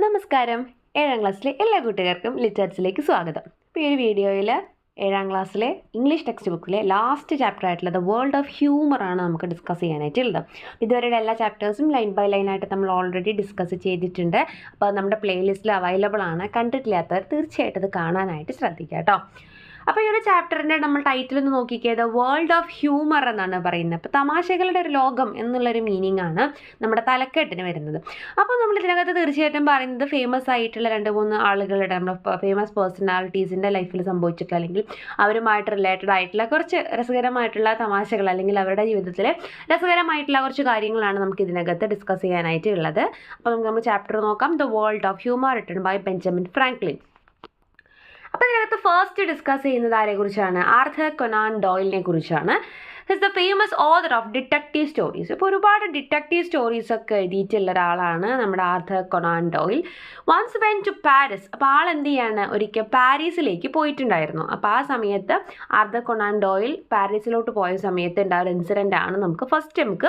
നമസ്കാരം. 7ാം ക്ലാസ്സിലെ എല്ലാ കൂട്ടുകാർക്കും ലിറ്ററേച്ചറിലേക്ക് സ്വാഗതം. ഇപ്പോൾ ഈ ഒരു വീഡിയോയിൽ 7ാം ക്ലാസ്സിലെ ഇംഗ്ലീഷ് ടെക്സ്റ്റ് ബുക്കിലെ ലാസ്റ്റ് ചാപ്റ്റർ ആയിട്ടുള്ള ദ വേൾഡ് ഓഫ് ഹ്യൂമർ ആണ് നമുക്ക് ഡിസ്കസ് ചെയ്യാനായിട്ടുള്ളത്. ഇതുവരെയുള്ള എല്ലാ ചാപ്റ്റേഴ്സും ലൈൻ ബൈ ലൈൻ ആയിട്ട് നമ്മൾ ഓൾറെഡി ഡിസ്കസ് ചെയ്തിട്ടുണ്ട്. അപ്പോൾ നമ്മുടെ പ്ലേലിസ്റ്റിൽ അവൈലബിൾ ആണ്. കണ്ടിട്ടില്ലാത്തവർ തീർച്ചയായിട്ടും അത് കാണാനായിട്ട് ശ്രദ്ധിക്കുക കേട്ടോ. അപ്പോൾ ഈ ഒരു ചാപ്റ്ററിൻ്റെ നമ്മൾ ടൈറ്റിൽ ഒന്ന് നോക്കിക്കുക, ദ വേൾഡ് ഓഫ് ഹ്യൂമർ എന്നാണ് പറയുന്നത്. അപ്പോൾ തമാശകളുടെ ഒരു ലോകം എന്നുള്ളൊരു മീനിങ് ആണ് നമ്മുടെ തലക്കെട്ടിന് വരുന്നത്. അപ്പോൾ നമ്മൾ ഇതിനകത്ത് തീർച്ചയായിട്ടും പറയുന്നത് ഫേമസ് ആയിട്ടുള്ള 2-3 ആളുകളുടെ നമ്മുടെ ഫേമസ് പേഴ്സണാലിറ്റീസിൻ്റെ ലൈഫിൽ സംഭവിച്ചിട്ടുള്ള അല്ലെങ്കിൽ അവരുമായിട്ട് റിലേറ്റഡ് ആയിട്ടുള്ള കുറച്ച് രസകരമായിട്ടുള്ള തമാശകൾ അല്ലെങ്കിൽ അവരുടെ ജീവിതത്തിൽ രസകരമായിട്ടുള്ള കുറച്ച് കാര്യങ്ങളാണ് നമുക്ക് ഇതിനകത്ത് ഡിസ്കസ് ചെയ്യാനായിട്ട് ഉള്ളത്. അപ്പോൾ നമ്മൾ ചാപ്റ്റർ നോക്കാം, the world of humour written by Benjamin Franklin. അപ്പോൾ ഇതിനകത്ത് ഫസ്റ്റ് ഡിസ്കസ് ചെയ്യുന്നത് ആരെക്കുറിച്ചാണ്? ആർതർ കൊനാൻ ഡോയിലിനെ കുറിച്ചാണ്. He's the famous author of detective stories. ഇപ്പോൾ ഒരുപാട് ഡിറ്റക്റ്റീവ് സ്റ്റോറീസ് ഒക്കെ എഴുതിയിട്ടുള്ള ഒരാളാണ് നമ്മുടെ Arthur Conan Doyle. Once went to Paris. അപ്പോൾ ആൾ എന്ത് ചെയ്യാണ്, ഒരിക്കൽ പാരീസിലേക്ക് പോയിട്ടുണ്ടായിരുന്നു. അപ്പോൾ ആ സമയത്ത് ആർതർ കൊനാൻ ഡോയിൽ പാരീസിലോട്ട് പോയ സമയത്ത് ഉണ്ടായ ഒരു ഇൻസിഡൻ്റ് ആണ് നമുക്ക്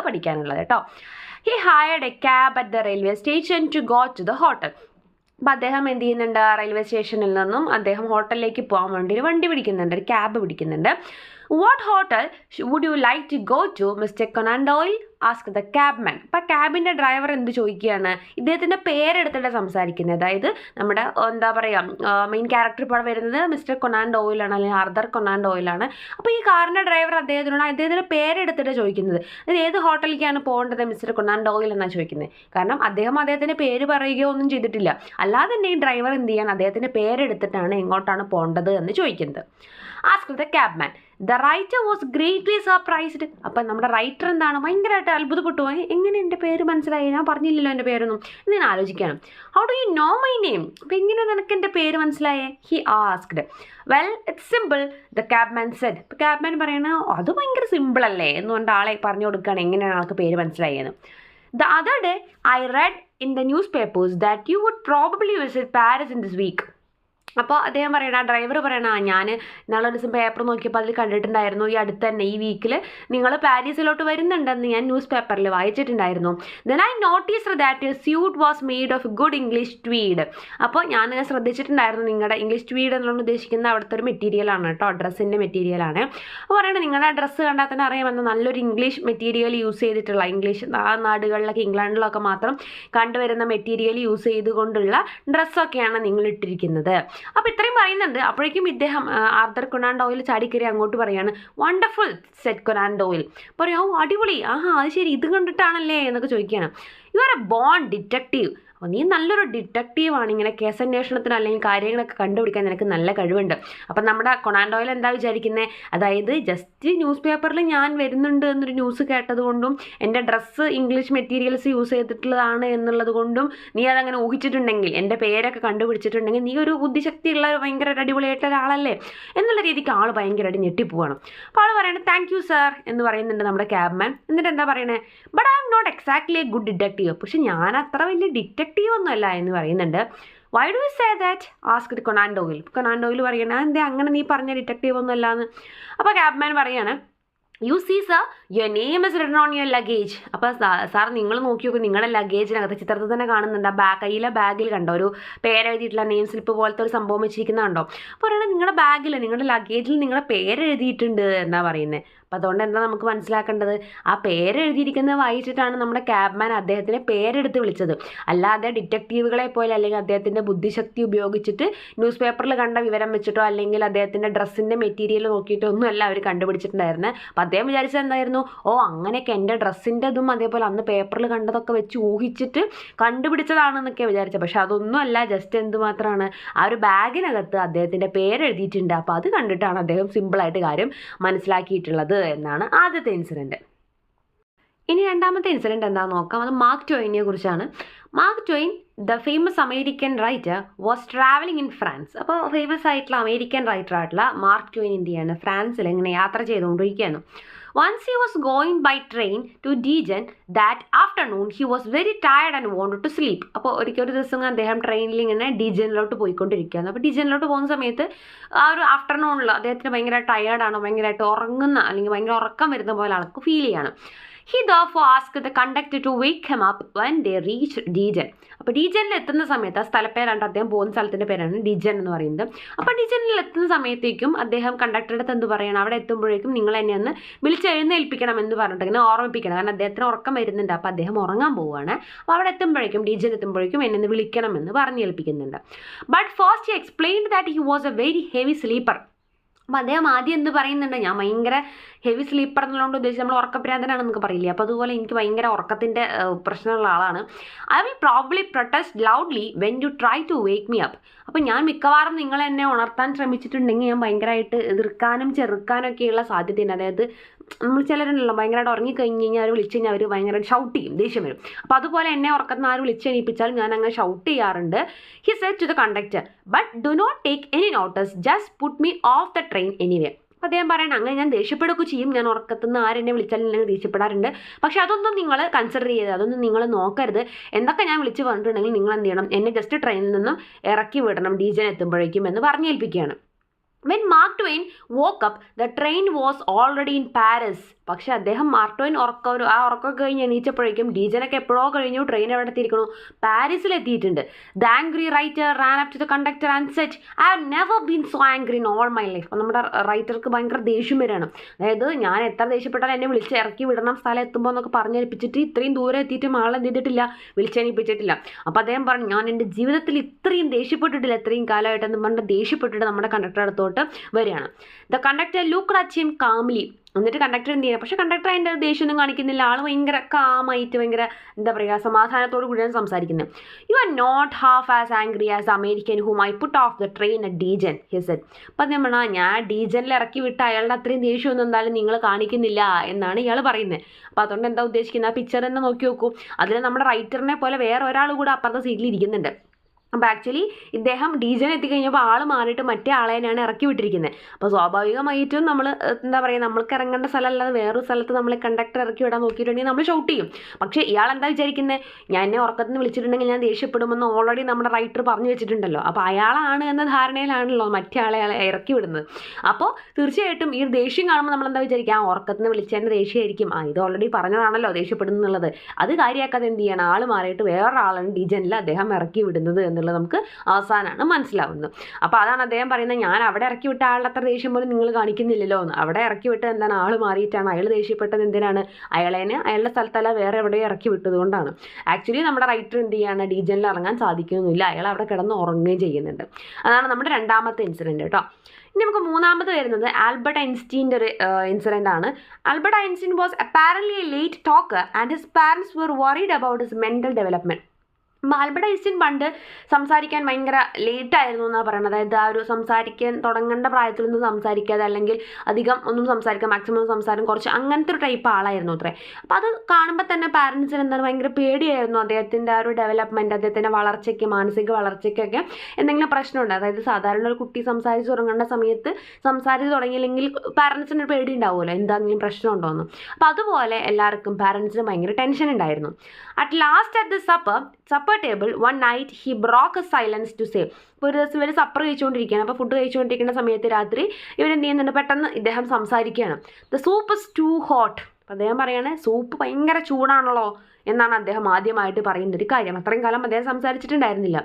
പഠിക്കാനുള്ളത് കേട്ടോ. He hired a cab at the railway station to go to the hotel. അപ്പോൾ അദ്ദേഹം എന്ത് ചെയ്യുന്നുണ്ട്, റെയിൽവേ സ്റ്റേഷനിൽ നിന്നും അദ്ദേഹം ഹോട്ടലിലേക്ക് പോകാൻ വേണ്ടി ഒരു വണ്ടി പിടിക്കുന്നുണ്ട്, ഒരു ക്യാബ് പിടിക്കുന്നുണ്ട്. What hotel would you like to go to mister Conan Doyle ask the cabman. അപ്പോൾ ക്യാബിൻ്റെ ഡ്രൈവർ എന്ത് ചോദിക്കുകയാണ്, ഇദ്ദേഹത്തിൻ്റെ പേരെടുത്തിട്ട് സംസാരിക്കുന്നത്. അതായത് നമ്മുടെ എന്താ പറയുക, മെയിൻ ക്യാരക്ടർ ഇപ്പോൾ വരുന്നത് മിസ്റ്റർ കൊനാൻ ഡോയിലാണ് അല്ലെങ്കിൽ ആർതർ കൊനാൻ ഡോയിലാണ്. അപ്പോൾ ഈ കാറിൻ്റെ ഡ്രൈവർ അദ്ദേഹത്തിൻ്റെ പേരെടുത്തിട്ട് ചോദിക്കുന്നത്. അതായത് ഏത് ഹോട്ടലിലേക്കാണ് പോകേണ്ടത് മിസ്റ്റർ കൊനാൻ ഡോയിൽ എന്നാണ് ചോദിക്കുന്നത്. കാരണം അദ്ദേഹത്തിൻ്റെ പേര് പറയുകയോ ഒന്നും ചെയ്തിട്ടില്ല. അല്ലാതെ തന്നെ ഈ ഡ്രൈവർ എന്ത് ചെയ്യാൻ അദ്ദേഹത്തിൻ്റെ പേരെടുത്തിട്ടാണ് എങ്ങോട്ടാണ് പോകേണ്ടത് എന്ന് ചോദിക്കുന്നത്. Ask the cabman. The writer was greatly surprised. അപ്പം നമ്മുടെ റൈറ്റർ എന്താണ്, ഭയങ്കരമായിട്ട് അത്ഭുതപ്പെട്ടു പോയി. എങ്ങനെ എൻ്റെ പേര് മനസ്സിലായി, ഞാൻ പറഞ്ഞില്ലല്ലോ എൻ്റെ പേരൊന്നും എന്ന് ഞാൻ ആലോചിക്കണം. How do you know my name. അപ്പം എങ്ങനെ നിനക്ക് എൻ്റെ പേര് മനസ്സിലായേ? He asked. Well it's simple the cabman said. ഇപ്പോൾ ക്യാബ്മാൻ പറയണത് അത് ഭയങ്കര സിമ്പിളല്ലേ എന്നുകൊണ്ട് ആളെ പറഞ്ഞു കൊടുക്കുകയാണ് എങ്ങനെയാണ് ആൾക്ക് പേര് മനസ്സിലായെന്ന്. The other day I read in the newspapers that you would probably visit Paris in this week. അപ്പോൾ അദ്ദേഹം പറയണ, ഡ്രൈവർ പറയണ, ഞാൻ നാളെ ദിവസം പേപ്പർ നോക്കിയപ്പോൾ അതിൽ കണ്ടിട്ടുണ്ടായിരുന്നു ഈ അടുത്ത് തന്നെ ഈ വീക്കിൽ നിങ്ങൾ പാരീസിലോട്ട് വരുന്നുണ്ടെന്ന് ഞാൻ ന്യൂസ് പേപ്പറിൽ വായിച്ചിട്ടുണ്ടായിരുന്നു. Then I noticed that suit was made of good English tweed. അപ്പോൾ ഞാൻ ശ്രദ്ധിച്ചിട്ടുണ്ടായിരുന്നു നിങ്ങളുടെ ഇംഗ്ലീഷ് ട്വീഡ് എന്നുകൊണ്ട് ഉദ്ദേശിക്കുന്ന അവിടുത്തെ ഒരു മെറ്റീരിയലാണ് കേട്ടോ, ഡ്രസ്സിൻ്റെ മെറ്റീരിയലാണ്. അപ്പോൾ പറയണത് നിങ്ങളുടെ ഡ്രസ്സ് കണ്ടാൽ തന്നെ അറിയാമെന്ന് നല്ലൊരു ഇംഗ്ലീഷ് മെറ്റീരിയൽ യൂസ് ചെയ്തിട്ടുള്ള, ഇംഗ്ലീഷ് ആ നാടുകളിലൊക്കെ ഇംഗ്ലണ്ടിലൊക്കെ മാത്രം കണ്ടുവരുന്ന മെറ്റീരിയൽ യൂസ് ചെയ്തുകൊണ്ടുള്ള ഡ്രസ്സൊക്കെയാണ് നിങ്ങൾ ഇട്ടിരിക്കുന്നത്. അപ്പോൾ ഇത്രയും പറയുന്നുണ്ട്. അപ്പോഴേക്കും ഇദ്ദേഹം ആർതർ കൊനാൻ ഡോയിൽ ചാടിക്കറി അങ്ങോട്ട് പറയാണ്, വണ്ടർഫുൾ സെറ്റ് കൊനാൻ ഡോയിൽ. പറയും, ഓ അടിപൊളി, ആഹാ അത് ശരി, ഇത് കണ്ടിട്ടാണല്ലേ എന്നൊക്കെ ചോദിക്കുകയാണ്. You are a born detective. അപ്പോൾ നീ നല്ലൊരു ഡിറ്റക്റ്റീവാണ്, ഇങ്ങനെ കേസന്വേഷണത്തിന് അല്ലെങ്കിൽ കാര്യങ്ങളൊക്കെ കണ്ടുപിടിക്കാൻ നിനക്ക് നല്ല കഴിവുണ്ട്. അപ്പം നമ്മുടെ കൊനാൻ ഡോയിൽ എന്താ വിചാരിക്കുന്നത്, അതായത് ജസ്റ്റ് ന്യൂസ് പേപ്പറിൽ ഞാൻ വരുന്നുണ്ട് എന്നൊരു ന്യൂസ് കേട്ടതുകൊണ്ടും എൻ്റെ ഡ്രസ്സ് ഇംഗ്ലീഷ് മെറ്റീരിയൽസ് യൂസ് ചെയ്തിട്ടുള്ളതാണ് എന്നുള്ളത് കൊണ്ടും നീ അതങ്ങനെ ഊഹിച്ചിട്ടുണ്ടെങ്കിൽ, എൻ്റെ പേരൊക്കെ കണ്ടുപിടിച്ചിട്ടുണ്ടെങ്കിൽ നീ ഒരു ബുദ്ധിശക്തിയുള്ള ഭയങ്കര അടിപൊളിയായിട്ടുള്ള ഒരാളല്ലേ എന്നുള്ള രീതിക്ക് ആൾ ഭയങ്കരമായിട്ട് ഞെട്ടിപ്പോവാണ്. അപ്പോൾ ആൾ പറയുന്നത് താങ്ക് യു സാർ എന്ന് പറയുന്നുണ്ട് നമ്മുടെ ക്യാബ്മാൻ. എന്നിട്ട് എന്താ പറയണേ, but I am not exactly a good detective. പക്ഷെ ഞാൻ അത്ര വലിയ ഡിറ്റക്റ്റീവ് ഒന്നുമല്ല എന്ന് പറയുന്നുണ്ട്. Why do you say that asked Conan Doyle. Conan Doyle പറയണ, എന്താ അങ്ങനെ നീ പറഞ്ഞ ഡിറ്റക്റ്റീവ് ഒന്നും അല്ലാന്ന്. അപ്പോൾ ക്യാബ്മാൻ പറയാണ്, you see sir your name is written on your luggage. അപ്പോൾ സാർ നിങ്ങൾ നോക്കി നോക്കും, നിങ്ങളുടെ ലഗേജിനകത്ത് ചിത്രത്തിൽ തന്നെ കാണുന്നുണ്ട്, ആ കയ്യിലെ ബാഗിൽ കണ്ടോ ഒരു പേരെഴുതിയിട്ടുള്ള നെയിം സ്ലിപ്പ് പോലത്തെ ഒരു സംഭവം വെച്ചിരിക്കുന്നുണ്ടോ. അപ്പോൾ പറയണത് നിങ്ങളുടെ ബാഗിൽ നിങ്ങളുടെ ലഗേജിൽ നിങ്ങളുടെ പേരെഴുതിയിട്ടുണ്ട് എന്നാ പറയുന്നത്. അപ്പോൾ അതുകൊണ്ട് എന്താ നമുക്ക് മനസ്സിലാക്കേണ്ടത്, ആ പേരെഴുതിയിരിക്കുന്നത് വായിച്ചിട്ടാണ് നമ്മുടെ ക്യാബ്മാൻ അദ്ദേഹത്തിനെ പേരെടുത്ത് വിളിച്ചത്. അല്ലാതെ ഡിറ്റക്റ്റീവുകളെ പോലെ അല്ലെങ്കിൽ അദ്ദേഹത്തിൻ്റെ ബുദ്ധിശക്തി ഉപയോഗിച്ചിട്ട് ന്യൂസ് പേപ്പറിൽ കണ്ട വിവരം വെച്ചിട്ടോ അല്ലെങ്കിൽ അദ്ദേഹത്തിൻ്റെ ഡ്രസ്സിൻ്റെ മെറ്റീരിയൽ നോക്കിയിട്ടോ ഒന്നും അല്ല അവർ കണ്ടുപിടിച്ചിട്ടുണ്ടായിരുന്നത്. അപ്പോൾ അദ്ദേഹം വിചാരിച്ചത് എന്തായിരുന്നു, ഓ അങ്ങനെയൊക്കെ എൻ്റെ ഡ്രസ്സിൻ്റെ ഇതും അതേപോലെ അന്ന് പേപ്പറിൽ കണ്ടതൊക്കെ വെച്ച് ഊഹിച്ചിട്ട് കണ്ടുപിടിച്ചതാണെന്നൊക്കെ വിചാരിച്ചത്. പക്ഷെ അതൊന്നും അല്ല, ജസ്റ്റ് എന്തുമാത്രമാണ് ആ ഒരു ബാഗിനകത്ത് അദ്ദേഹത്തിൻ്റെ പേരെഴുതിയിട്ടുണ്ട്. അപ്പോൾ അത് കണ്ടിട്ടാണ് അദ്ദേഹം സിമ്പിളായിട്ട് കാര്യം മനസ്സിലാക്കിയിട്ടുള്ളത് എന്നാണ് ആദ്യത്തെ ഇൻസിഡൻറ്റ്. ഇനി രണ്ടാമത്തെ ഇൻസിഡൻറ്റ് എന്താണെന്ന് നോക്കാം. അത് മാർക്ക് ട്വെയിനെ കുറിച്ചാണ്. Mark Twain the famous American writer was travelling in France. അപ്പോൾ ഫേമസ് ആയിട്ടുള്ള അമേരിക്കൻ റൈറ്റർ ആയിട്ടുള്ള മാർക്ക് ട്വെയിൻ എന്ത് ചെയ്യാണ്, ഫ്രാൻസിൽ ഇങ്ങനെ യാത്ര ചെയ്തുകൊണ്ടിരിക്കുകയാണ്. Once he was going by train to Dijon that afternoon, he was very tired and wanted to sleep. അപ്പോൾ ഒരു ദിവസം അദ്ദേഹം ട്രെയിനിൽ ഇങ്ങനെ ഡീജനിലോട്ട് പോയിക്കൊണ്ടിരിക്കുകയാണ്. അപ്പോൾ ഡീജനിലോട്ട് പോകുന്ന സമയത്ത് ആ ഒരു ആഫ്റ്റർനൂണിൽ അദ്ദേഹത്തിന് ഭയങ്കര ടയേർഡാണ്, ഭയങ്കരമായിട്ട് ഉറങ്ങുന്ന അല്ലെങ്കിൽ ഭയങ്കര ഉറക്കം വരുന്ന പോലെ ആൾക്ക് ഫീൽ ചെയ്യാണ്. He therefore asked the conductor to wake him up when they reached Dijon. അപ്പോൾ ഡീജനിൽ എത്തുന്ന സമയത്ത് ആ സ്ഥലപ്പേരാണ്, അദ്ദേഹം പോകുന്ന സ്ഥലത്തിൻ്റെ പേരാണ് ഡീജൻ എന്ന് പറയുന്നത്. അപ്പോൾ ഡീജനിൽ എത്തുന്ന സമയത്തേക്കും അദ്ദേഹം കണ്ടക്ടറുടെ അടുത്ത് എന്ത് പറയണം, അവിടെ എത്തുമ്പോഴേക്കും നിങ്ങൾ എന്നെ ഒന്ന് വിളിച്ചെഴുന്നേൽപ്പിക്കണം എന്ന് പറഞ്ഞിട്ട് ഇങ്ങനെ ഓർമ്മിപ്പിക്കണം. കാരണം അദ്ദേഹത്തിന് ഉറക്കം വരുന്നുണ്ട്, അപ്പോൾ അദ്ദേഹം ഉറങ്ങാൻ പോവുകയാണ്. അപ്പോൾ അവിടെ എത്തുമ്പോഴേക്കും ഡീജൻ എത്തുമ്പോഴേക്കും എന്നെ ഒന്ന് വിളിക്കണമെന്ന് പറഞ്ഞേൽപ്പിക്കുന്നുണ്ട്. But first he explained that he was a very heavy sleeper. അപ്പോൾ അദ്ദേഹം ആദ്യം എന്ത് പറയുന്നുണ്ട്, ഞാൻ ഭയങ്കര ഹെവി സ്ലീപ്പർ എന്നുള്ളതുകൊണ്ട് ഉദ്ദേശിച്ച് നമ്മൾ ഉറക്കഭ്രാന്തനാണെന്നൊക്കെ പറയില്ലേ, അപ്പോൾ അതുപോലെ എനിക്ക് ഭയങ്കര ഉറക്കത്തിൻ്റെ പ്രശ്നമുള്ള ആളാണ്. I will probably protest loudly when you try to wake me up. അപ്പോൾ ഞാൻ മിക്കവാറും നിങ്ങൾ എന്നെ ഉണർത്താൻ ശ്രമിച്ചിട്ടുണ്ടെങ്കിൽ ഞാൻ ഭയങ്കരമായിട്ട് എതിർക്കാനും ചെറുക്കാനൊക്കെയുള്ള സാധ്യതയുണ്ട്. അതായത് നമ്മൾ ചിലരുണ്ടല്ലോ ഭയങ്കരമായിട്ട് ഉറങ്ങിക്കഴിഞ്ഞ് കഴിഞ്ഞാൽ അവർ വിളിച്ച് കഴിഞ്ഞാൽ അവർ ഭയങ്കരമായിട്ട് ഷൗട്ട് ചെയ്യും, ദേഷ്യം വരും. അപ്പോൾ അതുപോലെ എന്നെ ഉറക്കത്തിന് ആര് വിളിച്ചെണീപ്പിച്ചാലും ഞാൻ അങ്ങനെ ഷൗട്ട് ചെയ്യാറുണ്ട്. He said to the conductor, but do not take any notice, just put me off the train anyway. അപ്പോൾ അദ്ദേഹം പറയണം, അങ്ങനെ ഞാൻ ദേഷ്യപ്പെടുകയൊക്കെ ചെയ്യും, ഞാൻ ഉറക്കത്തുനിന്ന് ആരെന്നെ വിളിച്ചാലും ഞാൻ ദേഷ്യപ്പെടാറുണ്ട്, പക്ഷേ അതൊന്നും നിങ്ങൾ കൺസിഡർ ചെയ്യരുത്, അതൊന്നും നിങ്ങൾ നോക്കരുത്. എന്തൊക്കെ ഞാൻ വിളിച്ച് പറഞ്ഞിട്ടുണ്ടെങ്കിൽ നിങ്ങൾ എന്ത് ചെയ്യണം, എന്നെ ജസ്റ്റ് ട്രെയിനിൽ നിന്നും ഇറക്കി വിടണം ഡീജൻ എത്തുമ്പോഴേക്കും എന്ന് പറഞ്ഞേൽപ്പിക്കുകയാണ്. When Mark Twain woke up, the train was already in Paris. പക്ഷേ അദ്ദേഹം മാർക്ക് ട്വൈൻ ഉറക്കമൊക്കെ കഴിഞ്ഞ് എണീച്ചപ്പോഴേക്കും ഡീജനൊക്കെ എപ്പോഴോ കഴിഞ്ഞു, ട്രെയിൻ എവിടെ എത്തിയിരിക്കണു, പാരീസിലെത്തിയിട്ടുണ്ട്. The angry writer ran up to the conductor and said, I have never been so angry in all my life. അപ്പോൾ നമ്മുടെ റൈറ്റർക്ക് ഭയങ്കര ദേഷ്യം വരികയാണ്. അതായത് ഞാൻ എത്ര ദേഷ്യപ്പെട്ടാൽ എന്നെ വിളിച്ച് ഇറക്കി വിടണം സ്ഥലം എത്തുമ്പോൾ എന്നൊക്കെ പറഞ്ഞേൽപ്പിച്ചിട്ട് ഇത്രയും ദൂരം എത്തിയിട്ട് ആളെ എന്ത് ചെയ്തിട്ടില്ല, വിളിച്ചേൽപ്പിച്ചിട്ടില്ല. അപ്പോൾ അദ്ദേഹം പറഞ്ഞു, ഞാൻ എൻ്റെ ജീവിതത്തിൽ ഇത്രയും ദേഷ്യപ്പെട്ടിട്ടില്ല ഇത്രയും കാലമായിട്ടെന്ന് പറഞ്ഞിട്ട് ദേഷ്യപ്പെട്ടിട്ട് നമ്മുടെ കണ്ടക്ടർ അടുത്തോട്ട് വരികയാണ്. The conductor looked at him calmly. എന്നിട്ട് കണ്ടക്ടർ എന്ത് ചെയ്യുക, പക്ഷേ കണ്ടക്ടർ അതിൻ്റെ ദേഷ്യമൊന്നും കാണിക്കുന്നില്ല, ആൾ ഭയങ്കര കാമായിട്ട് ഭയങ്കര എന്താ പറയുക സമാധാനത്തോടു കൂടിയാണ് സംസാരിക്കുന്നത്. You are not half as angry as American whom I put off the train at Dijon he said. അപ്പം നമ്മൾ ഞാൻ ഡീജനിൽ ഇറക്കി വിട്ട് അയാളുടെ അത്രയും ദേഷ്യമൊന്നും എന്തായാലും നിങ്ങൾ കാണിക്കുന്നില്ല എന്നാണ് ഇയാൾ പറയുന്നത്. അപ്പോൾ അതുകൊണ്ട് എന്താ ഉദ്ദേശിക്കുന്നത്, ആ പിക്ചർ തന്നെ നോക്കി നോക്കൂ, അതിൽ നമ്മുടെ റൈറ്ററിനെ പോലെ വേറെ ഒരാൾ കൂടെ അപ്പുറത്തെ സീറ്റിൽ ഇരിക്കുന്നുണ്ട്. അപ്പോൾ ആക്ച്വലി ഇദ്ദേഹം ഡീജൻ എത്തിക്കഴിഞ്ഞപ്പോൾ ആൾ മാറിയിട്ട് മറ്റേ ആളെ തന്നെയാണ് ഇറക്കി വിട്ടിരിക്കുന്നത്. അപ്പോൾ സ്വാഭാവികമായിട്ടും നമ്മൾ എന്താ പറയുക, നമ്മൾക്ക് ഇറങ്ങേണ്ട സ്ഥലമല്ലാതെ വേറൊരു സ്ഥലത്ത് നമ്മൾ കണ്ടക്ടർ ഇറക്കി വിടാൻ നോക്കിയിട്ടുണ്ടെങ്കിൽ നമ്മൾ ഷൗട്ട് ചെയ്യും. പക്ഷേ ഇയാൾ എന്താ വിചാരിക്കുന്നത്, ഞാൻ എന്നെ ഉറക്കത്തിന് വിളിച്ചിട്ടുണ്ടെങ്കിൽ ഞാൻ ദേഷ്യപ്പെടുമെന്ന് ഓൾറെഡി നമ്മുടെ റൈറ്റർ പറഞ്ഞു വെച്ചിട്ടുണ്ടല്ലോ. അപ്പോൾ അയാളാണ് എന്ന ധാരണയിലാണല്ലോ മറ്റേ ആളെ ഇറക്കി വിടുന്നത്. അപ്പോൾ തീർച്ചയായിട്ടും ഈ ദേഷ്യം കാണുമ്പോൾ നമ്മൾ എന്താ വിചാരിക്കുക, ആ ഉറക്കത്തിന് വിളിച്ചതിൻ്റെ ദേഷ്യമായിരിക്കും, ഇത് ഓൾറെഡി പറഞ്ഞതാണല്ലോ ദേഷ്യപ്പെടുന്നുള്ളത്. അത് കാര്യമാക്കാതെ എന്ത് ചെയ്യണം, ആൾ മാറിയിട്ട് വേറൊരാളാണ് ഡീജനിൽ അദ്ദേഹം ഇറക്കി വിടുന്നത് എന്നുള്ളത് നമുക്ക് അവസാനമാണ് മനസ്സിലാവുന്നത്. അപ്പോൾ അതാണ് അദ്ദേഹം പറയുന്നത്, ഞാൻ അവിടെ ഇറക്കി വിട്ട ആളുടെ അത്ര ദേഷ്യം പോലും നിങ്ങൾ കാണിക്കുന്നില്ലല്ലോ എന്ന്. അവിടെ ഇറക്കി വിട്ട് എന്താണ്, ആൾ മാറിയിട്ടാണ്, അയാൾ ദേഷ്യപ്പെട്ടത് എന്തിനാണ്, അയാളുടെ സ്ഥലത്തല്ല വേറെ എവിടെയോ ഇറക്കി വിട്ടതുകൊണ്ടാണ്. ആക്ച്വലി നമ്മുടെ റൈറ്റർ എന്ത് ചെയ്യാണ്, ഡീജനിൽ ഇറങ്ങാൻ സാധിക്കുന്നില്ല, അയാൾ അവിടെ കിടന്ന് ഉറങ്ങുകയും ചെയ്യുന്നുണ്ട്. അതാണ് നമ്മുടെ രണ്ടാമത്തെ ഇൻസിഡൻറ്റ് കേട്ടോ. ഇനി നമുക്ക് മൂന്നാമത് വരുന്നത് ആൽബർട്ട് ഐൻസ്റ്റീൻ്റെ ഒരു ഇൻസിഡൻ്റ് ആണ്. Albert Einstein was apparently a late talker and his parents were worried about his mental development. Albert Einstein പണ്ട് സംസാരിക്കാൻ ഭയങ്കര ലേറ്റായിരുന്നു എന്നാണ് പറയുന്നത്. അതായത് ആ ഒരു സംസാരിക്കാൻ തുടങ്ങേണ്ട പ്രായത്തിലൊന്നും സംസാരിക്കാതെ, അല്ലെങ്കിൽ അധികം ഒന്നും സംസാരിക്കാം, മാക്സിമം സംസാരം കുറച്ച്, അങ്ങനത്തെ ഒരു ടൈപ്പ് ആളായിരുന്നു അത്രേ. അപ്പോൾ അത് കാണുമ്പോൾ തന്നെ പാരൻസിന് എന്താണ് ഭയങ്കര പേടിയായിരുന്നു അദ്ദേഹത്തിൻ്റെ ആ ഒരു ഡെവലപ്മെൻറ്റ്, അദ്ദേഹത്തിൻ്റെ വളർച്ചയ്ക്ക്, മാനസിക വളർച്ചയ്ക്കൊക്കെ എന്തെങ്കിലും പ്രശ്നമുണ്ട്. അതായത് സാധാരണ ഒരു കുട്ടി സംസാരിച്ച് തുടങ്ങേണ്ട സമയത്ത് സംസാരിച്ച് തുടങ്ങിയില്ലെങ്കിൽ പാരൻസിന് ഒരു പേടി ഉണ്ടാവുമല്ലോ, എന്തെങ്കിലും പ്രശ്നമുണ്ടോയെന്ന്. അപ്പോൾ അതുപോലെ എല്ലാവർക്കും പാരൻസിന് ഭയങ്കര ടെൻഷൻ ഉണ്ടായിരുന്നു. At last at the supper table one night he broke a silence to say. ഇപ്പോൾ ഒരു ദിവസം ഇവർ സപ്പർ കഴിച്ചുകൊണ്ടിരിക്കുകയാണ്. അപ്പോൾ ഫുഡ് കഴിച്ചുകൊണ്ടിരിക്കുന്ന സമയത്ത് രാത്രി ഇവരെന്ത് ചെയ്യുന്നുണ്ട്, പെട്ടെന്ന് ഇദ്ദേഹം സംസാരിക്കുകയാണ്. The soup is too hot. അപ്പോൾ അദ്ദേഹം പറയുകയാണ്, സൂപ്പ് ഭയങ്കര ചൂടാണല്ലോ എന്നാണ് അദ്ദേഹം ആദ്യമായിട്ട് പറയുന്ന ഒരു കാര്യം. അത്രയും കാലം അദ്ദേഹം സംസാരിച്ചിട്ടുണ്ടായിരുന്നില്ല.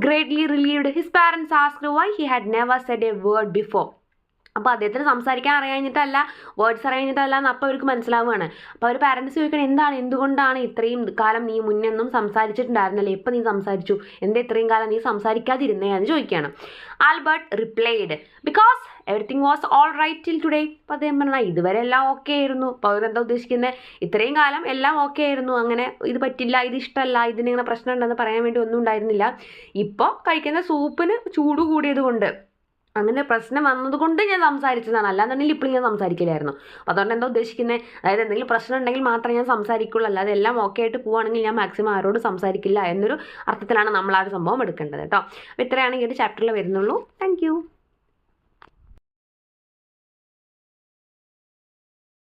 Greatly relieved his parents asked why he had never said a word before. അപ്പോൾ അദ്ദേഹത്തിന് സംസാരിക്കാൻ അറിയാഞ്ഞിട്ടല്ല, വേർഡ്സ് അറിയാഞ്ഞിട്ടല്ല എന്ന് അപ്പോൾ അവർക്ക് മനസ്സിലാവുകയാണ്. അപ്പോൾ അവർ പാരൻസ് ചോദിക്കണം, എന്തുകൊണ്ടാണ് ഇത്രയും കാലം നീ മുന്നൊന്നും സംസാരിച്ചിട്ടുണ്ടായിരുന്നല്ലേ, ഇപ്പം നീ സംസാരിച്ചു, എന്താ ഇത്രയും കാലം നീ സംസാരിക്കാതിരുന്നേ എന്ന് ചോദിക്കുകയാണ്. Albert replied, because everything was all right till today. അപ്പോൾ അദ്ദേഹം പറഞ്ഞാൽ ഇതുവരെ എല്ലാം ഓക്കെ ആയിരുന്നു. അപ്പോൾ അവരെന്താ ഉദ്ദേശിക്കുന്നത്, ഇത്രയും കാലം എല്ലാം ഓക്കെ ആയിരുന്നു, അങ്ങനെ ഇത് പറ്റില്ല, ഇത് ഇഷ്ടമല്ല, ഇതിനിങ്ങനെ പ്രശ്നം ഉണ്ടെന്ന് പറയാൻ വേണ്ടി ഒന്നും ഉണ്ടായിരുന്നില്ല. ഇപ്പോൾ കഴിക്കുന്ന സൂപ്പിന് ചൂട് കൂടിയത് കൊണ്ട്, അങ്ങനെ പ്രശ്നം വന്നതുകൊണ്ട് ഞാൻ സംസാരിച്ചതാണ്, അല്ലാന്നുണ്ടെങ്കിൽ ഇപ്പോഴും ഞാൻ സംസാരിക്കില്ലായിരുന്നു. അപ്പോൾ അതുകൊണ്ട് എന്താ ഉദ്ദേശിക്കുന്നത്, അതായത് എന്തെങ്കിലും പ്രശ്നം ഉണ്ടെങ്കിൽ മാത്രമേ ഞാൻ സംസാരിക്കുള്ളൂ, അല്ലാതെ എല്ലാം ഓക്കെ ആയിട്ട് പോവുകയാണെങ്കിൽ ഞാൻ മാക്സിമം ആരോട് സംസാരിക്കില്ല എന്നൊരു അർത്ഥത്തിലാണ് നമ്മൾ ആ ഒരു സംഭവം എടുക്കേണ്ടത് കേട്ടോ. അപ്പോൾ ഇത്രയാണ് ഈ ഒരു ചാപ്റ്ററിൽ വരുന്നുള്ളൂ. താങ്ക്